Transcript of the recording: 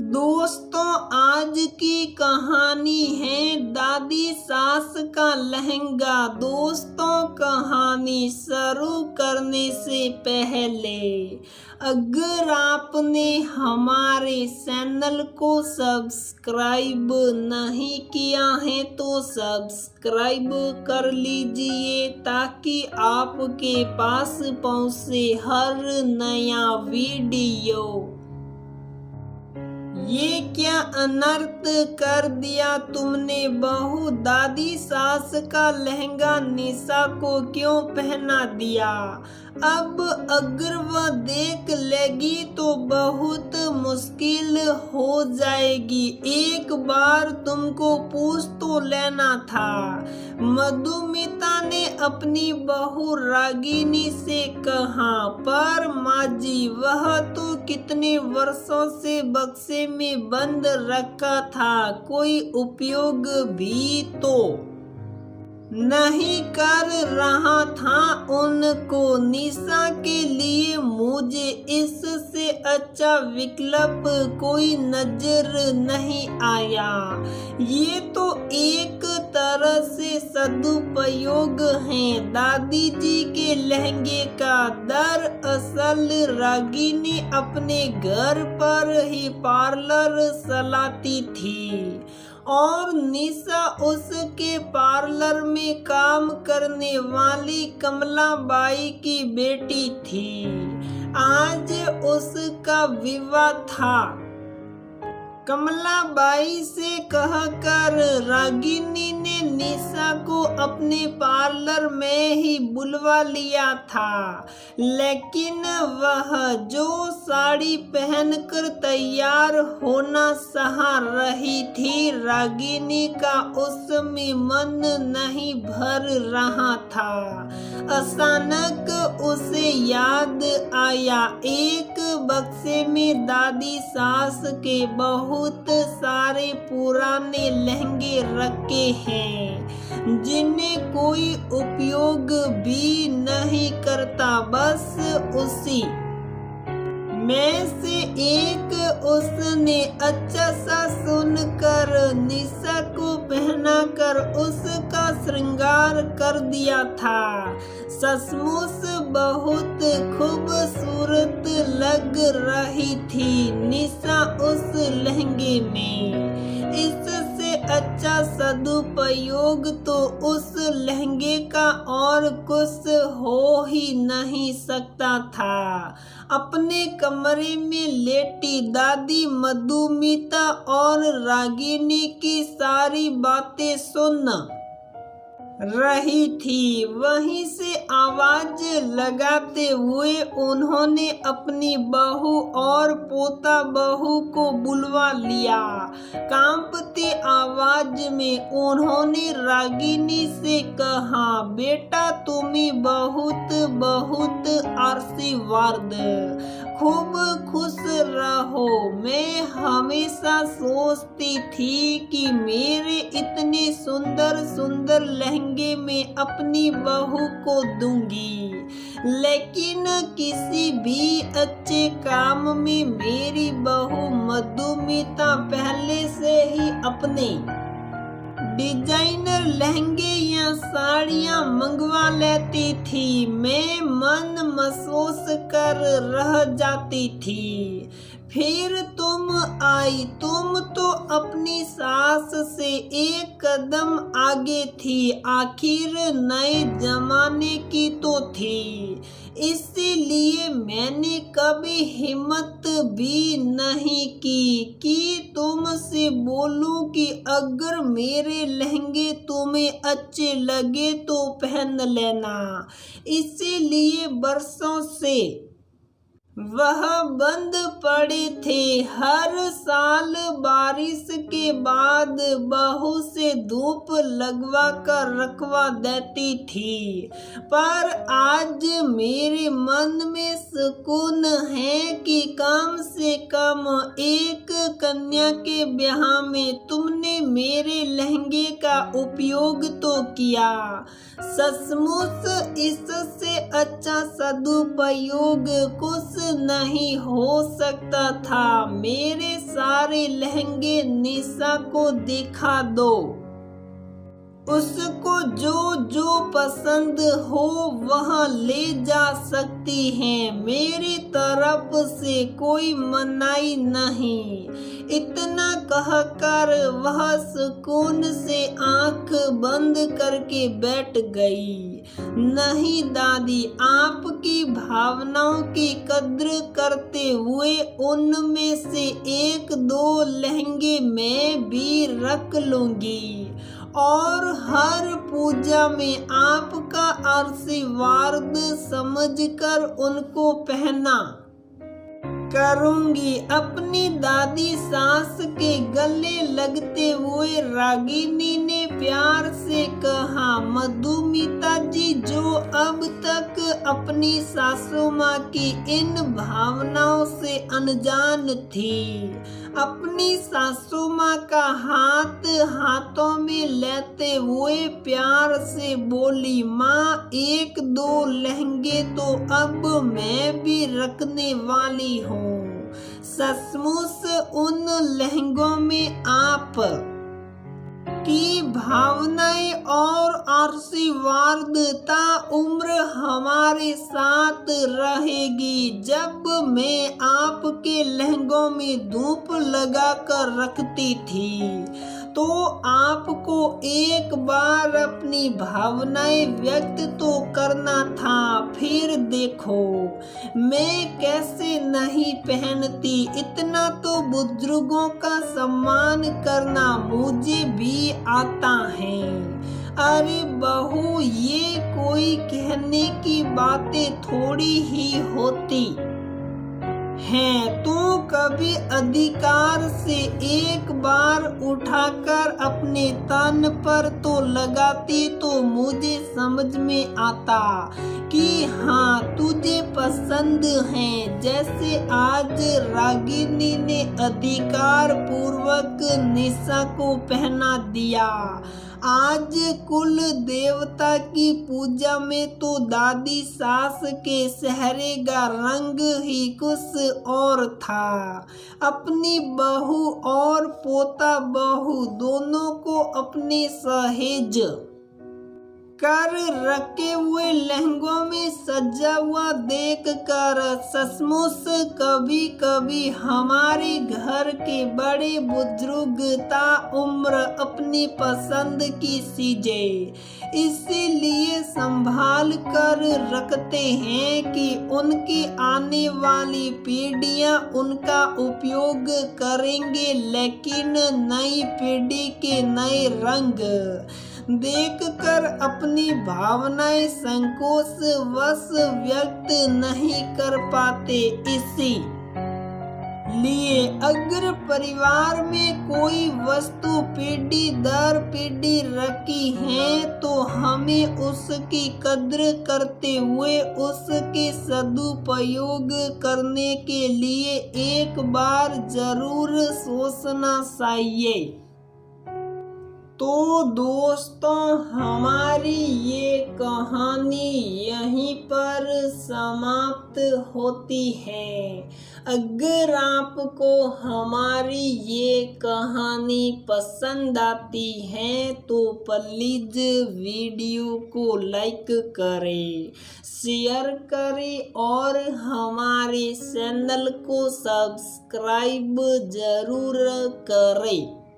दोस्तों, आज की कहानी है दादी सास का लहंगा। दोस्तों, कहानी शुरू करने से पहले अगर आपने हमारे चैनल को सब्सक्राइब नहीं किया है तो सब्सक्राइब कर लीजिए ताकि आपके पास पहुंचे हर नया वीडियो। ये क्या अनर्थ कर दिया तुमने बहू? दादी सास का लहंगा निशा को क्यों पहना दिया? अब अगर वह देख लेगी तो बहुत मुश्किल हो जाएगी। एक बार तुमको पूछ तो लेना था। मधुमिता ने अपनी बहू रागिनी से कहा, पर माँ जी वह तो कितने वर्षों से बक्से में बंद रखा था, कोई उपयोग भी तो नहीं कर रहा था उनको। निशा के लिए मुझे इससे अच्छा विकल्प कोई नजर नहीं आया। ये तो एक तरह से सदुपयोग है दादी जी के लहंगे का। दरअसल रागिनी अपने घर पर ही पार्लर चलाती थी और निशा उसके पार्लर में काम करने वाली कमलाबाई की बेटी थी। आज उसका विवाह था। कमलाबाई से कहकर रागिनी ने निशा को अपने पार्लर में ही बुलवा लिया था, लेकिन वह जो साड़ी पहनकर तैयार होना चाह रही थी, रागिनी का उसमें मन नहीं भर रहा था। अचानक उसे याद आया, एक बक्से में दादी सास के बहुत सारे पुराने लहंगे रखे हैं जिन्हें कोई उपयोग भी नहीं करता। बस उसी में से एक उसने अच्छा सा सुनकर निशा को पहनाकर उसका श्रृंगार कर दिया था। सचमुच बहुत खूबसूरत लग रही थी निशा उस लहंगे में। इससे अच्छा सदुपयोग तो उस लहंगे का और कुछ हो ही नहीं सकता था। अपने कमरे में लेटी दादी मधुमिता और रागिनी की सारी बातें सुन रही थी। वहीं से आवाज लगाते हुए उन्होंने अपनी बहू और पोता बहू को बुलवा लिया। कांपती आवाज में उन्होंने रागिनी से कहा, बेटा तुम्हें बहुत बहुत आशीर्वाद, खूब खुश रहो। मैं हमेशा सोचती थी कि मेरे इतने सुंदर सुंदर लहंगे में अपनी बहू को दूंगी, लेकिन किसी भी अच्छे काम में मेरी बहू मधुमिता पहले से ही अपने डिजाइनर लहंगे या साड़ियाँ मंगवा लेती थी। मैं मन महसूस कर रह जाती थी। फिर तुम आई। तुम तो अपनी सास से एक कदम आगे थी, आखिर नए जमाने की तो थी। इसीलिए मैंने कभी हिम्मत भी नहीं की कि तुमसे बोलूं कि अगर मेरे लहंगे तुम्हें अच्छे लगे तो पहन लेना। इसीलिए बरसों से वह बंद पड़े थे। हर साल बारिश के बाद बहू से धूप लगवा कर रखवा देती थी, पर आज मेरे मन में सुकून है कि कम से कम एक कन्या के ब्याह में तुमने मेरे लहंगे का उपयोग तो किया। सचमुच इससे अच्छा सदुपयोग कुछ नहीं हो सकता था। मेरे साथ सारे लहंगे निशा को दिखा दो। उसको जो जो पसंद हो वह ले जा सकती है, मेरी तरफ से कोई मनाही नहीं। इतना कहकर वह सुकून से आंख बंद करके बैठ गई। नहीं दादी, आपकी भावनाओं की कद्र करते हुए उनमें से एक दो लहंगे मैं भी रख लूंगी और हर पूजा में आपका आशीर्वाद समझकर उनको पहना करूंगी। अपनी दादी सास के गले लगते हुए रागिनी ने प्यार से कहा। मधुमिता जी, जो अब तक अपनी सासू माँ की इन भावनाओं से अनजान थी, अपनी सासू माँ का हाथ हाथों में लेते हुए प्यार से बोली, माँ एक दो लहंगे तो अब मैं भी रखने वाली हूँ। सचमुच उन लहंगों में आप की भावनाएं और आशीर्वादता उम्र हमारे साथ रहेगी। जब मैं आपके लहंगों में धूप लगा कर रखती थी तो आपको एक बार अपनी भावनाएं व्यक्त तो करना था। फिर देखो मैं कैसे नहीं पहनती। इतना तो बुजुर्गों का सम्मान करना मुझे भी आता है। अरे बहू, ये कोई कहने की बातें थोड़ी ही होती हैं। तू कभी अधिकार से एक बार उठाकर अपने तन पर तो लगाती तो मुझे समझ में आता कि हाँ तुझे पसंद है। जैसे आज रागिनी ने अधिकार पूर्वक निशा को पहना दिया। आज कुल देवता की पूजा में तो दादी सास के चेहरे का रंग ही कुछ और था। अपनी बहू और पोता बहू दोनों को अपने सहेज कर रखे हुए लहंगों में सजा हुआ देखकर सचमुच कभी कभी हमारे घर के बड़े बुजुर्ग उम्र अपनी पसंद की चीजें इसीलिए संभाल कर रखते हैं कि उनकी आने वाली पीढ़ियां उनका उपयोग करेंगे, लेकिन नई पीढ़ी के नए रंग देखकर अपनी भावनाएं संकोच वश व्यक्त नहीं कर पाते। इसी लिए अगर परिवार में कोई वस्तु पीढ़ी दर पीढ़ी रखी है तो हमें उसकी कद्र करते हुए उसके सदुपयोग करने के लिए एक बार जरूर सोचना चाहिए। तो दोस्तों, हमारी ये कहानी यहीं पर समाप्त होती है। अगर आपको हमारी ये कहानी पसंद आती है तो प्लीज वीडियो को लाइक करें, शेयर करें और हमारे चैनल को सब्सक्राइब जरूर करें।